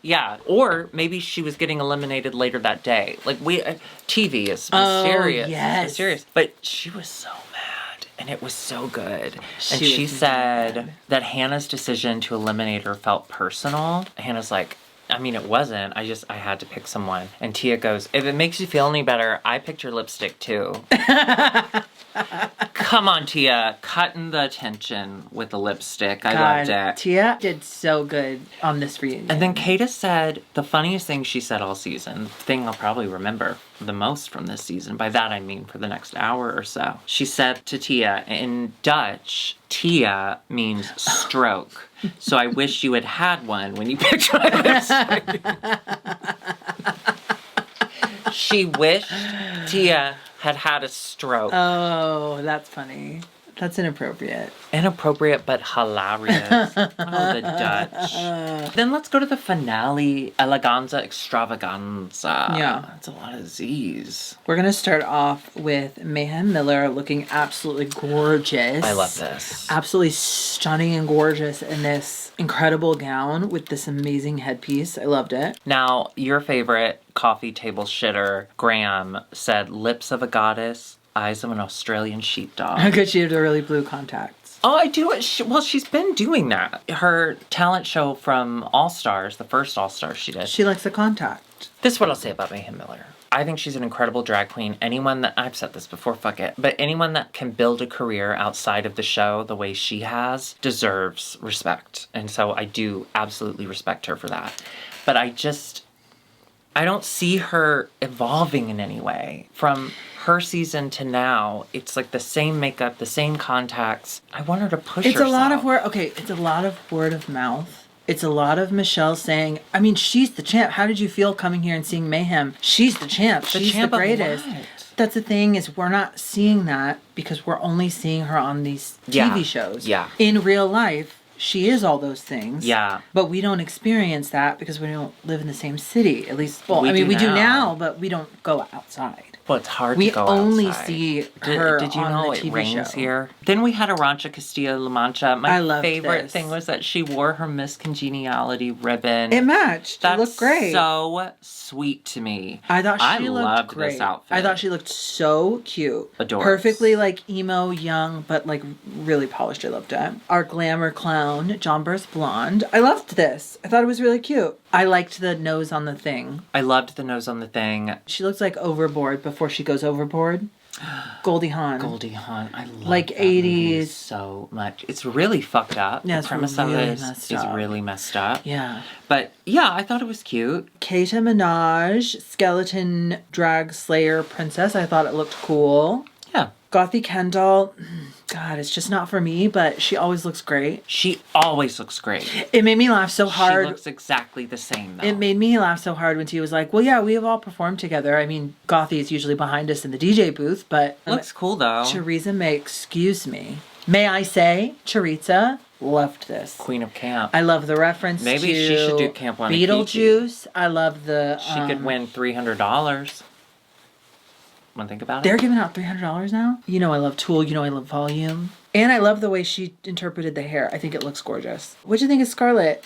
Yeah. Or maybe she was getting eliminated later that day. TV is mysterious. Yes. It's mysterious. But she was so mad. And it was so good. And she said that Hannah's decision to eliminate her felt personal. Hannah's like, I mean, it wasn't. I had to pick someone. And Tia goes, if it makes you feel any better, I picked your lipstick too. Come on, Tia. Cutting the tension with the lipstick. I loved it. Tia did so good on this reunion. And then Kata said the funniest thing she said all season, the thing I'll probably remember the most from this season. By that I mean for the next hour or so. She said to Tia, in Dutch, Tia means stroke. So I wish you had had one when you picked my lipstick. She wished Tia had had a stroke. Oh, that's funny. That's inappropriate. Inappropriate, but hilarious. Oh, the Dutch. Then let's go to the finale, Eleganza Extravaganza. Yeah. That's a lot of Z's. We're going to start off with Mayhem Miller looking absolutely gorgeous. I love this. Absolutely stunning and gorgeous in this incredible gown with this amazing headpiece. I loved it. Now, your favorite coffee table shitter, Graham, said, lips of a goddess, eyes of an Australian sheepdog. Because she had the really blue contacts. Oh, I do it. Well, she's been doing that. Her talent show from All Stars, the first All Stars she did. She likes the contact. This is what I'll say about Mayhem Miller. I think she's an incredible drag queen. Anyone that, I've said this before, fuck it, but anyone that can build a career outside of the show the way she has deserves respect. And so I do absolutely respect her for that. But I don't see her evolving in any way. From her season to now, it's like the same makeup, the same contacts. I want her to push herself. It's a lot of it's a lot of word of mouth. It's a lot of Michelle saying, I mean, she's the champ. How did you feel coming here and seeing Mayhem? She's the champ. She's the greatest. That's the thing, is we're not seeing that because we're only seeing her on these TV shows. Yeah. In real life, she is all those things. Yeah. But we don't experience that because we don't live in the same city. At least, well, we do now, but we don't go outside. Well, it's hard to go outside. We only see her Did you on know the it TV rains show. here? Then we had Arantxa Castillo-La Mancha. My favorite this. thing was that she wore her Miss Congeniality ribbon. It matched. That's it looked great. So sweet to me. I thought she looked loved great. this outfit. I thought she looked so cute. Adorbs. Perfectly like emo, young, but like really polished. I loved it. Our glamour clown, John Burst Blonde. I loved this. I thought it was really cute. I liked the nose on the thing. I loved the nose on the thing. She looks like Overboard before she goes overboard. Goldie Hawn. Goldie Hawn. I love like that 80s movie so much. It's really fucked up. Yeah, the premise really of it messed is up. really messed up. Yeah. But yeah, I thought it was cute. Keita Minaj, skeleton drag slayer princess. I thought it looked cool. Yeah. Gothy Kendall. God, it's just not for me, but she always looks great. She always looks great. It made me laugh so hard. She looks exactly the same, though. It made me laugh so hard when she was like, well, yeah, we have all performed together. I mean, Gothy is usually behind us in the DJ booth, but... Looks cool, though. Teresa May, excuse me. May I say, Teresa loved this. Queen of Camp. I love the reference Maybe to she should do Camp Wanakiki. Beetlejuice. I love the... She could win $300. Want to think about it? They're giving out $300 now? You know I love Tool. You know I love Volume. And I love the way she interpreted the hair. I think it looks gorgeous. What do you think of Scarlett?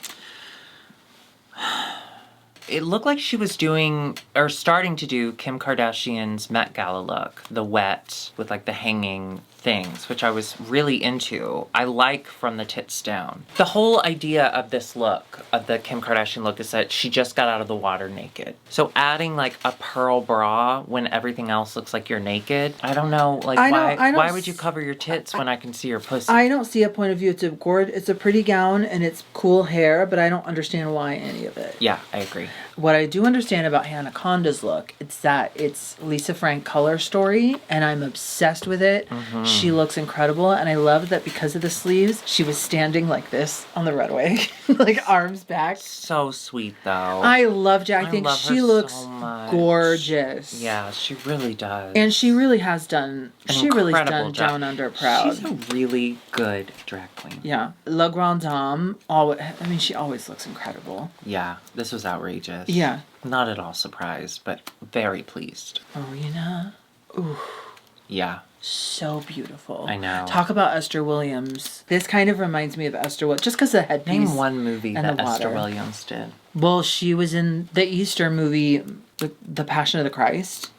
It looked like she was doing, or starting to do, Kim Kardashian's Met Gala look. The wet, with like the hanging things, which I was really into. I like from the tits down. The whole idea of this look, of the Kim Kardashian look, is that she just got out of the water naked. So adding like a pearl bra when everything else looks like you're naked, I don't know, like why would you cover your tits when I can see your pussy? I don't see a point of view. It's a pretty gown and it's cool hair, but I don't understand why any of it. Yeah, I agree. What I do understand about Hannah Conda's look, it's that it's Lisa Frank color story, and I'm obsessed with it. Mm-hmm. She looks incredible, and I love that because of the sleeves, she was standing like this on the runway, like arms back. So sweet, though. I loved it. I think she looks so gorgeous. Yeah, she really does. And she really has done. She really has done job. Down Under proud. She's a really good drag queen. Yeah, La Grande Dame. She always looks incredible. Yeah, this was outrageous. Yeah. Not at all surprised, but very pleased. Marina. Ooh. Yeah. So beautiful. I know. Talk about Esther Williams. This kind of reminds me of Esther Williams, just because of the headpiece. Name one movie that Esther Williams did. Well, she was in the Easter movie, The Passion of the Christ.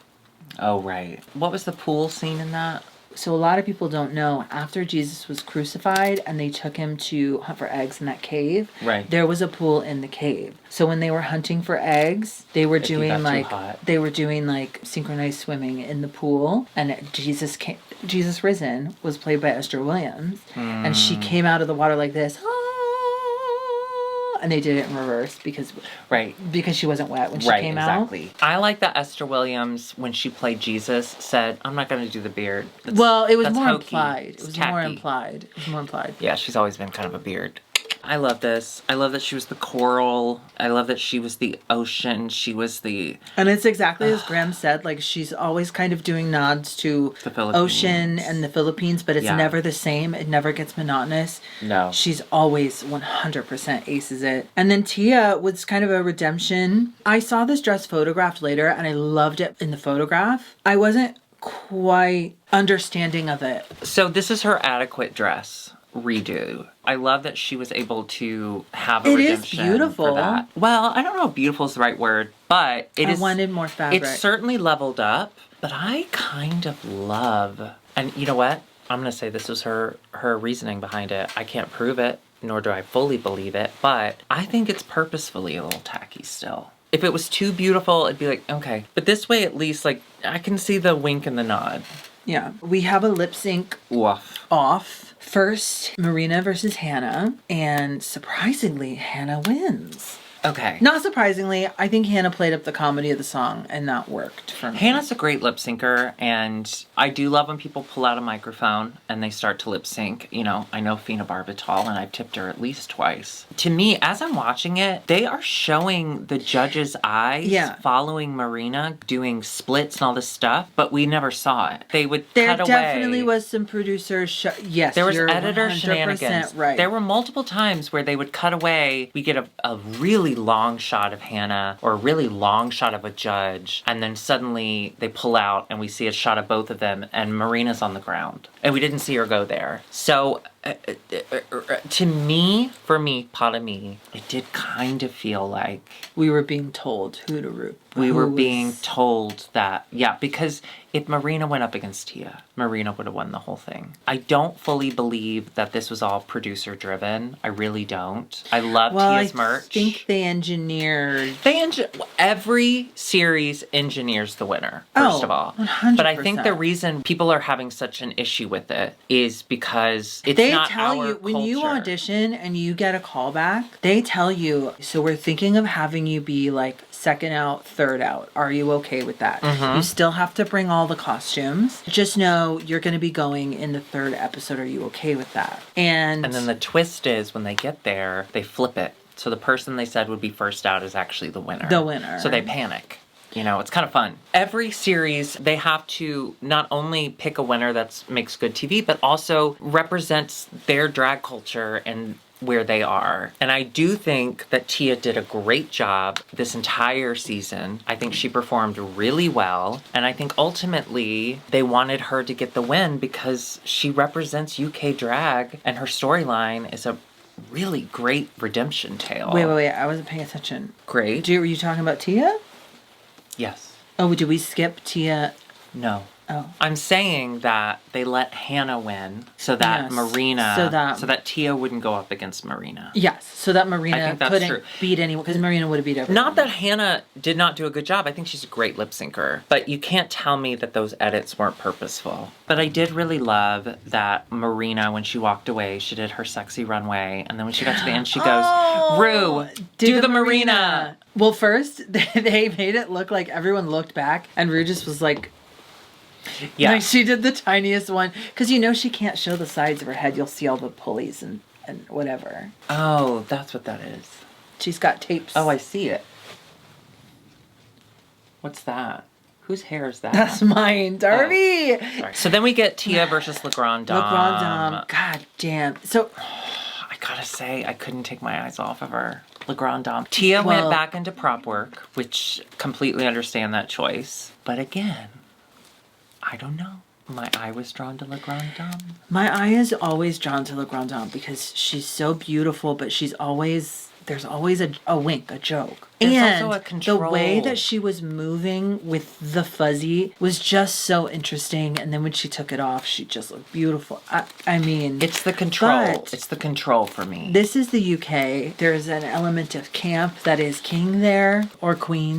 Oh, right. What was the pool scene in that? So a lot of people don't know, after Jesus was crucified and they took him to hunt for eggs in that cave, right, there was a pool in the cave. So when they were hunting for eggs, they were doing like synchronized swimming in the pool, and Jesus Risen was played by Esther Williams, and she came out of the water like this. And they did it in reverse because she wasn't wet when she came out. I like that Esther Williams, when she played Jesus, said, "I'm not going to do the beard." It was more hokey. implied. It was tacky. more implied. Yeah, she's always been kind of a beard I love this. I love that she was the coral. I love that she was the ocean. She was the... And it's exactly as Graham said, like she's always kind of doing nods to the Philippines. Ocean and the Philippines, but it's never the same. It never gets monotonous. No. She's always 100% aces it. And then Tia was kind of a redemption. I saw this dress photographed later and I loved it in the photograph. I wasn't quite understanding of it. So this is her adequate dress redo. I love that she was able to have a redemption. It is beautiful. For that. Well, I don't know if beautiful is the right word, but I wanted more fabric. It's certainly leveled up, but I kind of love, and you know what? I'm going to say this was her reasoning behind it. I can't prove it, nor do I fully believe it, but I think it's purposefully a little tacky still. If it was too beautiful, it'd be like, okay. But this way, at least, like, I can see the wink and the nod. Yeah. We have a lip sync off. First, Marina versus Hannah, and surprisingly, Hannah wins. Okay. Not surprisingly, I think Hannah played up the comedy of the song, and that worked for me. Hannah's a great lip syncer, and I do love when people pull out a microphone and they start to lip sync. You know, I know phenobarbital, and I've tipped her at least twice. To me, as I'm watching it, they are showing the judge's eyes following Marina doing splits and all this stuff, but we never saw it. They would cut away. There definitely was some producers. Yes, there was you're editor 100% shenanigans. Right. There were multiple times where they would cut away. We get a really long shot of Hannah or a really long shot of a judge, and then suddenly they pull out and we see a shot of both of them and Marina's on the ground and we didn't see her go there. So to me, part of me, it did kind of feel like we were being told who to root. We were being told that, because if Marina went up against Tia, Marina would have won the whole thing. I don't fully believe that this was all producer driven. I really don't. I love Tia's merch. I think they engineered. Every series engineers the winner, first of all. 100%. But I think the reason people are having such an issue with it is because it's they not tell our you when culture. you audition and you get a callback, they tell you, so we're thinking of having you be like second out, third out. Are you okay with that? Mm-hmm. You still have to bring all the costumes. Just know you're going to be going in the third episode. Are you okay with that? And then the twist is when they get there, they flip it. So the person they said would be first out is actually the winner. The winner. So they panic. You know, it's kind of fun. Every series, they have to not only pick a winner that makes good TV, but also represents their drag culture and where they are. And I do think that Tia did a great job this entire season. I think she performed really well. And I think ultimately they wanted her to get the win because she represents UK drag and her storyline is a really great redemption tale. Wait. I wasn't paying attention. Great. Were you talking about Tia? Yes. Oh, did we skip Tia? No. Oh. I'm saying that they let Hannah win so that so that Tia wouldn't go up against Marina. Yes, so that Marina couldn't beat anyone, because Marina would have beat everyone. Not that Hannah did not do a good job. I think she's a great lip syncer. But you can't tell me that those edits weren't purposeful. But I did really love that Marina, when she walked away, she did her sexy runway. And then when she got to the end, she goes, Ru, do the Marina. Well, first, they made it look like everyone looked back, and Ru just was like, yeah. Like she did the tiniest one. Because you know she can't show the sides of her head. You'll see all the pulleys and whatever. Oh, that's what that is. She's got tapes. Oh, I see it. What's that? Whose hair is that? That's mine, Darby. Oh, so then we get Tia versus Le Grand Dame. Le Grand Dame. God damn. So I gotta say, I couldn't take my eyes off of her. Le Grand Dame. Tia went back into prop work, which completely understand that choice. But again, I don't know. My eye was drawn to Le Grand Dame. My eye is always drawn to Le Grand Dame because she's so beautiful, but there's always a wink, a joke. There's also a control. The way that she was moving with the fuzzy was just so interesting. And then when she took it off, she just looked beautiful. I mean... It's the control. It's the control for me. This is the UK. There's an element of camp that is king there, or queen.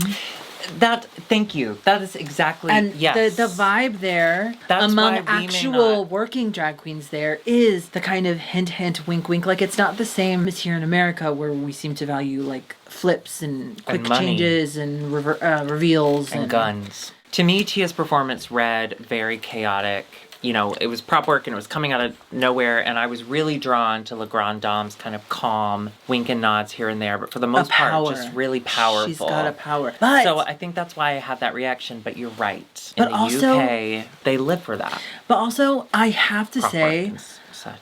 Thank you. That is exactly, yes. The vibe there among actual working drag queens there is the kind of hint, wink, wink. Like, it's not the same as here in America where we seem to value, like, flips and quick changes and reveals. And guns. To me, Tia's performance read very chaotic. You know, it was prop work and it was coming out of nowhere, and I was really drawn to La Grande Dame's kind of calm wink and nods here and there, but for the most part, just really powerful. She's got a power. But, so I think that's why I had that reaction, but you're right. In the UK, they live for that. But also, I have to say,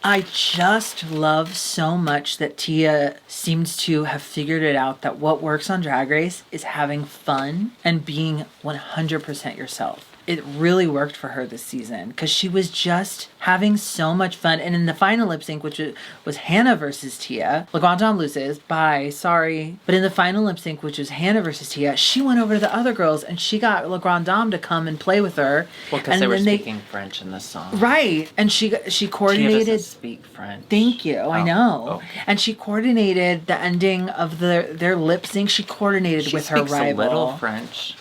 I just love so much that Tia seems to have figured it out that what works on Drag Race is having fun and being 100% yourself. It really worked for her this season because she was just having so much fun. And in the final lip sync, which was Hannah versus Tia, La Grande Dame loses. Bye, sorry. But in the final lip sync, which was Hannah versus Tia, she went over to the other girls and she got La Grande Dame to come and play with her. Well, because they were speaking French in this song. Right. And she coordinated. Tia doesn't speak French. Thank you. I know. Oh. And she coordinated the ending of their lip sync. She coordinated with her rival. She speaks a little French.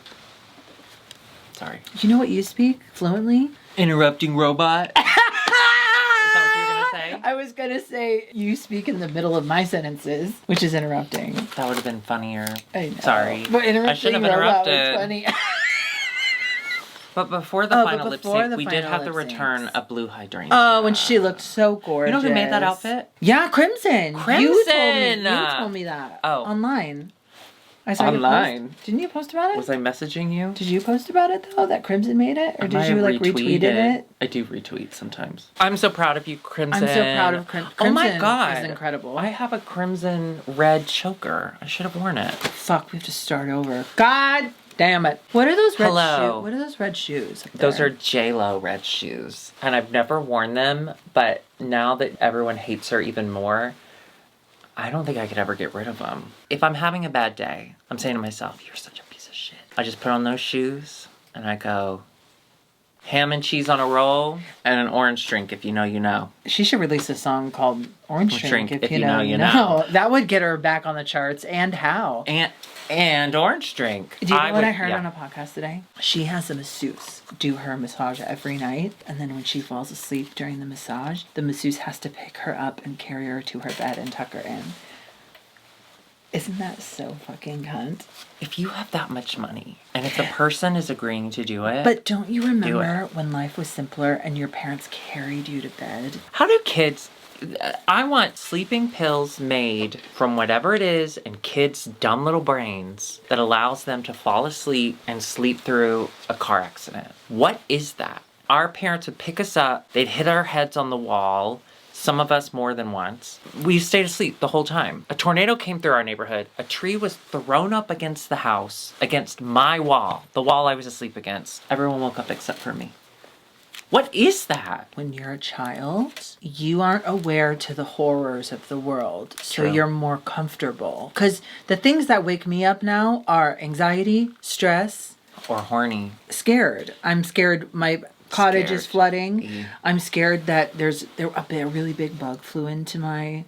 Sorry. You know what you speak fluently? Interrupting robot. Is that what you were going to say? I was going to say you speak in the middle of my sentences, which is interrupting. That would have been funnier. I know. Sorry. But I should have interrupted. Was funny. But before the final lip sync, we did have the return of Blue Hydrangea. Oh, and she looked so gorgeous. You know who made that outfit? Yeah, Crimson. Crimson. You told me that. Oh. Online. I saw online. You post. Didn't you post about it? Was I messaging you? Did you post about it though? That Crimson made it, or did you like retweeted it? I do retweet sometimes. I'm so proud of you, Crimson. I'm so proud of Crimson. Oh my god, it's incredible. I have a crimson red choker. I should have worn it. Fuck, we have to start over. God damn it! What are those red shoes? What are those red shoes? Those are J-Lo red shoes, and I've never worn them. But now that everyone hates her even more, I don't think I could ever get rid of them. If I'm having a bad day, I'm saying to myself, you're such a piece of shit. I just put on those shoes and I go, ham and cheese on a roll and an orange drink, if you know, you know. She should release a song called Orange Drink, if you know, you know. That would get her back on the charts, and how. And orange drink. Do you know what I heard on a podcast today? She has a masseuse do her massage every night, and then when she falls asleep during the massage, the masseuse has to pick her up and carry her to her bed and tuck her in. Isn't that so fucking cunt? If you have that much money, and if the person is agreeing to do it... But don't you remember when life was simpler and your parents carried you to bed? How do kids... I want sleeping pills made from whatever it is in kids' dumb little brains that allows them to fall asleep and sleep through a car accident. What is that? Our parents would pick us up, they'd hit our heads on the wall, some of us more than once. We stayed asleep the whole time. A tornado came through our neighborhood. A tree was thrown up against the house, against my wall, the wall I was asleep against. Everyone woke up except for me. What is that? When you're a child, you aren't aware to the horrors of the world. So True. You're more comfortable. Because the things that wake me up now are anxiety, stress. Or horny. Scared. I'm scared my cottage is flooding. I'm scared that a really big bug flew into my...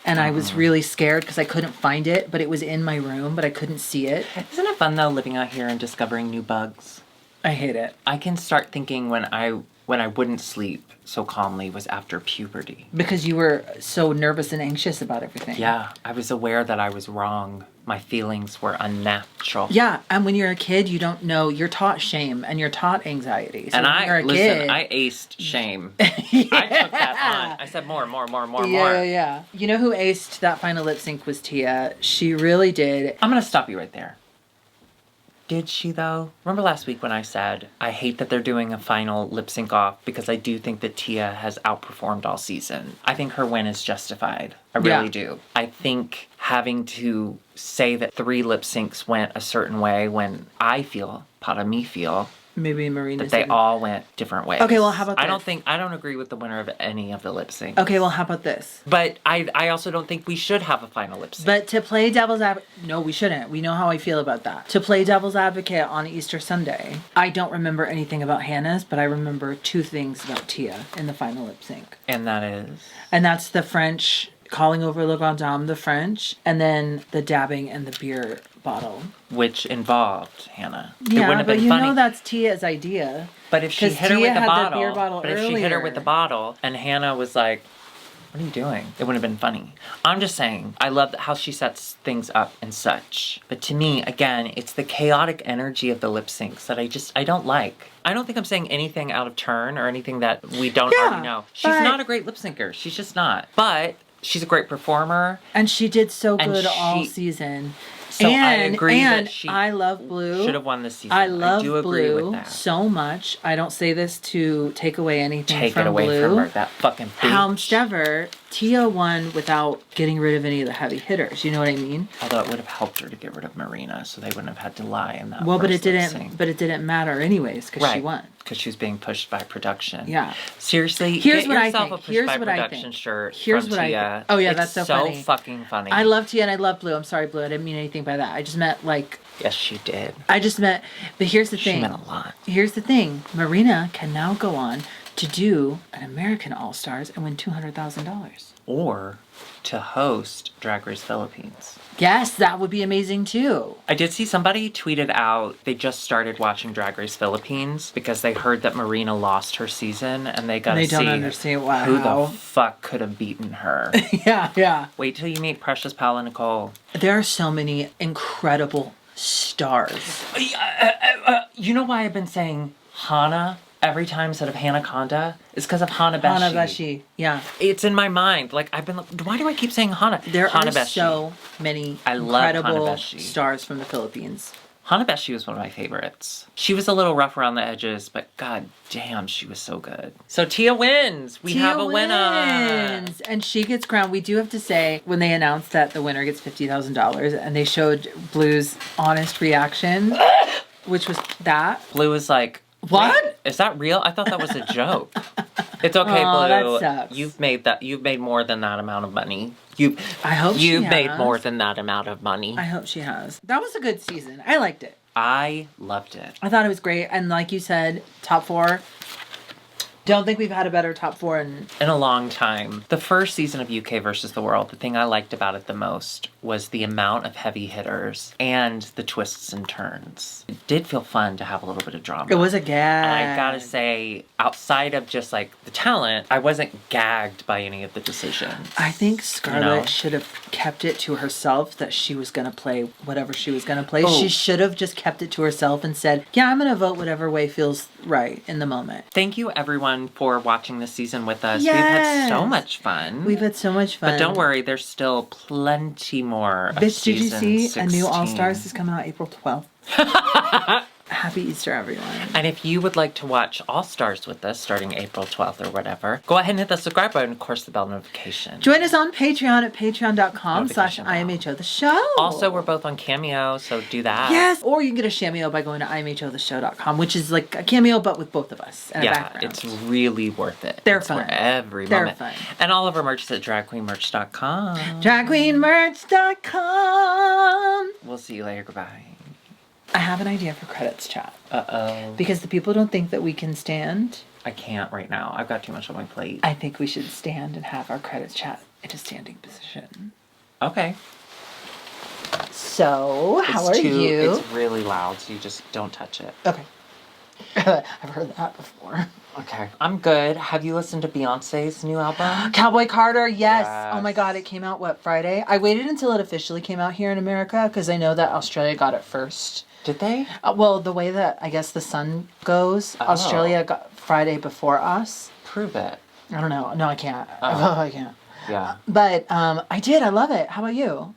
And I was really scared because I couldn't find it, but it was in my room, but I couldn't see it. Isn't it fun, though, living out here and discovering new bugs? I hate it. I can start thinking when I wouldn't sleep so calmly was after puberty. Because you were so nervous and anxious about everything. Yeah, I was aware that I was wrong. My feelings were unnatural. Yeah, and when you're a kid, you don't know. You're taught shame and you're taught anxiety. So and when you're a kid, I aced shame. Yeah. I took that on. I said more. Yeah. You know who aced that final lip sync was Tia. She really did. I'm going to stop you right there. Did she, though? Remember last week when I said, I hate that they're doing a final lip sync off because I do think that Tia has outperformed all season. I think her win is justified. I really do. I think having to say that 3 lip syncs went a certain way when I feel, part of me feel, maybe Marina that they all went different ways. Okay, well, how about this? I don't agree with the winner of any of the lip syncs. Okay, well, how about this? But I also don't think we should have a final lip sync. But to play devil's advocate... No, we shouldn't. We know how I feel about that. To play devil's advocate on Easter Sunday, I don't remember anything about Hannah's, but I remember 2 things about Tia in the final lip sync. And that is? And that's the French... calling over La Grande Dame, the French, and then the dabbing and the beer bottle. Which involved Hannah. Yeah, it wouldn't have been funny. Know that's Tia's idea. But if she hit her with the bottle, if she hit her with the bottle and Hannah was like, What are you doing? It wouldn't have been funny. I'm just saying, I love how she sets things up and such. But to me, again, it's the chaotic energy of the lip syncs that I don't like. I don't think I'm saying anything out of turn or anything that we don't already know. She's not a great lip syncer. She's just not. But she's a great performer. And she did so good all season. So I agree that she I love Blue. Should have won this season. I love do agree Blue with that. so much. I don't say this to take away anything from Blue. Take it away from her, that fucking bitch. However, Tia won without getting rid of any of the heavy hitters. You know what I mean? Although it would have helped her to get rid of Marina, so they wouldn't have had to lie in that. Well, but it didn't matter anyways because she won. Because she was being pushed by production. Yeah. Seriously, here's get what yourself I think. a pushed by production shirt Here's from what Tia. I think. Oh yeah, that's so funny. So fucking funny. I love Tia and I love Blue. I'm sorry, Blue. I didn't mean anything by that. I just meant like. Yes, she did. But here's the thing. She meant a lot. Here's the thing. Marina can now go on to do an American All-Stars and win $200,000. Or to host Drag Race Philippines. Yes, that would be amazing too. I did see somebody tweeted out they just started watching Drag Race Philippines because they heard that Marina lost her season and they gotta see don't understand who the fuck could have beaten her. Yeah. Wait till you meet Precious Paula Nicole. There are so many incredible stars. You know why I've been saying Hana every time instead of Hanaconda? It's because of Hanabeshi. Hanabeshi, yeah. It's in my mind. Like, why do I keep saying Hana? There are so many incredible stars from the Philippines. Hanabeshi was one of my favorites. She was a little rough around the edges, but god damn, she was so good. So Tia wins. We have a winner. And she gets crowned. We do have to say, when they announced that the winner gets $50,000 and they showed Blue's honest reaction, which was that. Blue was like, what? Is that real? I thought that was a joke. It's okay, Blue. That sucks. You've made more than that amount of money. I hope you've made more than that amount of money. I hope she has. That was a good season. I liked it. I loved it. I thought it was great. And like you said, top 4. Don't think we've had a better top 4 in a long time. The first season of UK versus the World, the thing I liked about it the most was the amount of heavy hitters and the twists and turns. It did feel fun to have a little bit of drama. It was a gag. And I gotta say, outside of just like the talent, I wasn't gagged by any of the decisions. I think Scarlett should have kept it to herself that she was gonna play whatever she was gonna play. She should have just kept it to herself and said, yeah, I'm gonna vote whatever way feels right in the moment. Thank you everyone for watching this season with us. Yes. We've had so much fun. We've had so much fun. But don't worry, there's still plenty more. Bitch, did you see 16. A new All Stars is coming out April 12th? Happy Easter, everyone. And if you would like to watch All Stars with us starting April 12th or whatever, go ahead and hit the subscribe button and, of course, the bell notification. Join us on Patreon at patreon.com/IMHOtheSHOW. Also, we're both on Cameo, so do that. Yes, or you can get a Cameo by going to IMHOtheSHOW.com, which is like a Cameo but with both of us and a background. It's really worth it. They're fun. For every moment. They're fun. And all of our merch is at dragqueenmerch.com. Dragqueenmerch.com. We'll see you later. Goodbye. I have an idea for credits chat. Uh-oh. Because the people don't think that we can stand. I can't right now. I've got too much on my plate. I think we should stand and have our credits chat in a standing position. Okay. So, how are you? It's really loud, so you just don't touch it. Okay. I've heard that before. Okay. I'm good. Have you listened to Beyonce's new album? Cowboy Carter, yes. Oh my god, it came out, Friday? I waited until it officially came out here in America because I know that Australia got it first. Did they? Well, the way that I guess the sun goes, Australia got Friday before us. Prove it. I don't know. No, I can't. I can't. Yeah. But I did. I love it. How about you?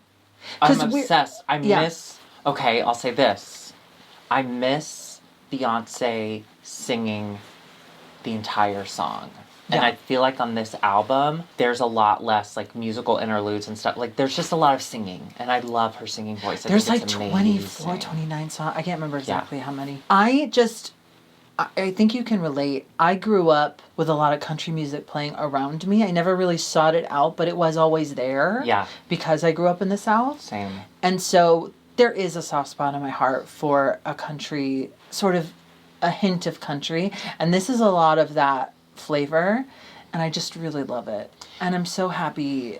I'm obsessed. I miss... Okay, I'll say this. I miss Beyonce singing the entire song. And I feel like on this album, there's a lot less, like, musical interludes and stuff. Like, there's just a lot of singing. And I love her singing voice. There's like 24, 29 songs. I can't remember exactly how many. I think you can relate. I grew up with a lot of country music playing around me. I never really sought it out, but it was always there. Yeah. Because I grew up in the South. Same. And so there is a soft spot in my heart for a country, sort of a hint of country. And this is a lot of that flavor, and I just really love it. And I'm so happy.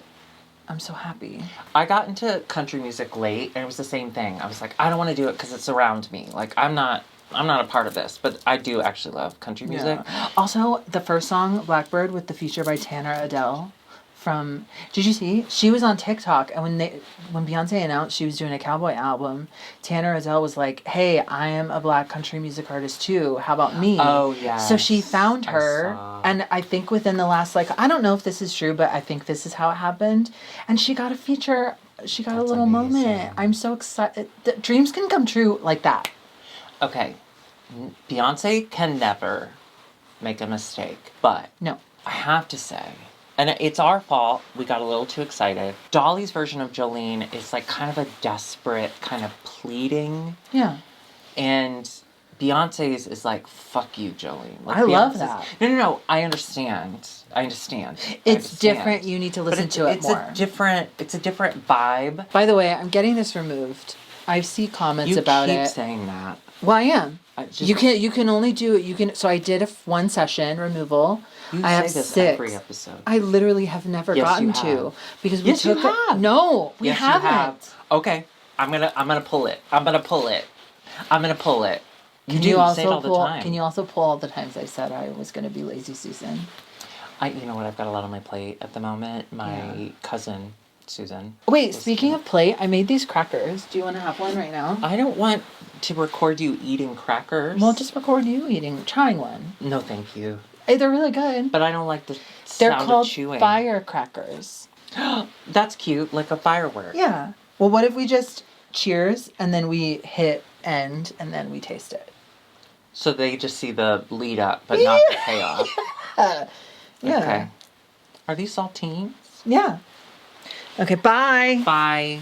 I got into country music late, and it was the same thing. I was like, I don't want to do it because it's around me. Like, I'm not a part of this, but I do actually love country music. Yeah. Also, the first song, Blackbird, with the feature by Tanner Adele, from, did you see? She was on TikTok, and when Beyonce announced she was doing a cowboy album, Tanner Azell was like, hey, I am a black country music artist too. How about me? Oh, yeah. So she found her, and I think within the last, like, I don't know if this is true, but I think this is how it happened. And she got a feature. She got a little moment. I'm so excited. Dreams can come true like that. Okay. Beyonce can never make a mistake, but no, I have to say, and it's our fault, we got a little too excited. Dolly's version of Jolene is like kind of a desperate, kind of pleading. Yeah. And Beyonce's is like, fuck you, Jolene. Like, I love that. No. I understand. It's different. You need to listen to it more. It's a different vibe. By the way, I'm getting this removed. I see comments about it. You keep saying that. Well, I am. You can only do it. So I did one session removal. I have say this 6. every episode. I literally have never gotten to because we took you have. No, we haven't. You have. Okay, I'm gonna pull it. Can you also pull all the times I said I was gonna be lazy Susan? You know what? I've got a lot on my plate at the moment. My cousin Susan. Wait, speaking of plate, I made these crackers. Do you want to have one right now? I don't want to record you eating crackers. Well, just record you trying one. No, thank you. Hey, they're really good. But I don't like the They're sound called of chewing. firecrackers. That's cute, like a firework. Yeah. Well, what if we just cheers and then we hit end and then we taste it? So they just see the lead up, but not the payoff. Yeah. Okay. Are these saltines? Yeah. Okay, bye. Bye.